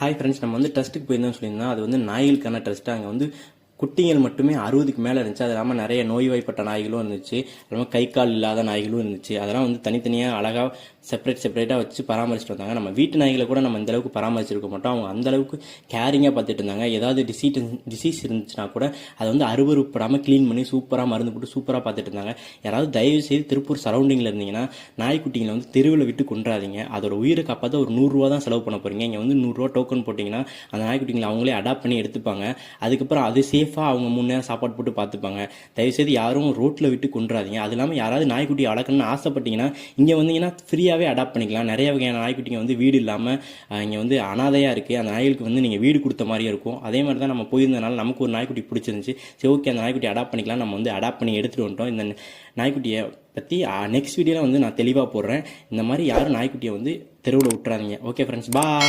Hi friends, நம்ம வந்து ட்ரஸ்ட்டுக்கு போயிருந்தோம்னு சொல்லியிருந்தோம். அது வந்து நாய்களுக்கான ட்ரஸ்ட்டு. அங்கே வந்து குட்டிகள் மட்டுமே 60க்கு மேலே இருந்துச்சு. அது இல்லாமல் நிறைய நோய்வாய்ப்பட்ட நாய்களும் இருந்துச்சு. அது இல்லாமல் கை கால் இல்லாத நாய்களும் இருந்துச்சு. அதெல்லாம் வந்து தனித்தனியாக அழகாக செப்பரேட்டாக வச்சு பராமரிச்சுட்டு வந்தாங்க. நம்ம வீட்டு நாய்களை கூட நம்ம இந்த அளவுக்கு பராமரிச்சிருக்க மாட்டோம். அவங்க அந்த அளவுக்கு கேரிங்காக பார்த்துட்டு இருந்தாங்க. ஏதாவது டிசீஸ் இருந்துச்சுன்னா கூட அதை வந்து அருவருப்படாமல் க்ளீன் பண்ணி சூப்பராக மருந்து போட்டு சூப்பராக பார்த்துட்டு இருந்தாங்க. யாராவது தயவு செய்து திருப்பூர் சரௌண்டிங்கில் இருந்தீங்கன்னா நாய்க்குட்டிங்களை வந்து தெருவில் விட்டு கொண்டாதீங்க. அதோட உயிரை காப்பாற்ற ஒரு 100 ரூபா தான் செலவு பண்ண போகிறீங்க. இங்கே வந்து 100 ரூபா டோக்கன் போட்டிங்கன்னா அந்த நாய்க்குட்டிங்களை அவங்களே அடாப்ட் பண்ணி எடுத்துப்பாங்க. அதுக்கப்புறம் அது சேஃபாக அவங்க 3 நேரம் சாப்பாடு போட்டு பார்த்துப்பாங்க. தயவுசெய்து யாரும் ரோட்டில் விட்டு கொண்டுறாதீங்க. அது இல்லாமல் யாராவது நாய்க்குட்டி வளர்க்கணும்னு ஆசைப்பட்டீங்கன்னா இங்கே வந்தீங்கன்னா ஃப்ரீயாகவே அடாப்ட் பண்ணிக்கலாம். நிறைய வகையான நாய்க்குட்டிங்க வந்து வீடு இல்லாமல் இங்கே வந்து அனாதையாக இருக்குது. அந்த நாய்களுக்கு வந்து நீங்கள் வீடு கொடுத்த மாதிரியே இருக்கும். அதே மாதிரி தான் நம்ம போயிருந்தனால நமக்கு ஒரு நாய்க்குட்டி பிடிச்சிருந்துச்சு. சரி, ஓகே, அந்த நாய்க்குட்டி அடாப்ட் பண்ணிக்கலாம். நம்ம வந்து அடாப்ட் பண்ணி எடுத்துகிட்டு வந்துட்டோம். இந்த நாய்க்குட்டியை பற்றி நெக்ஸ்ட் வீடியோவில் வந்து நான் தெளிவாக போடுறேன். இந்த மாதிரி யாரும் நாய்க்குட்டியை வந்து தெருவில் விட்டுறாதீங்க. ஓகே ஃப்ரெண்ட்ஸ், பாய்.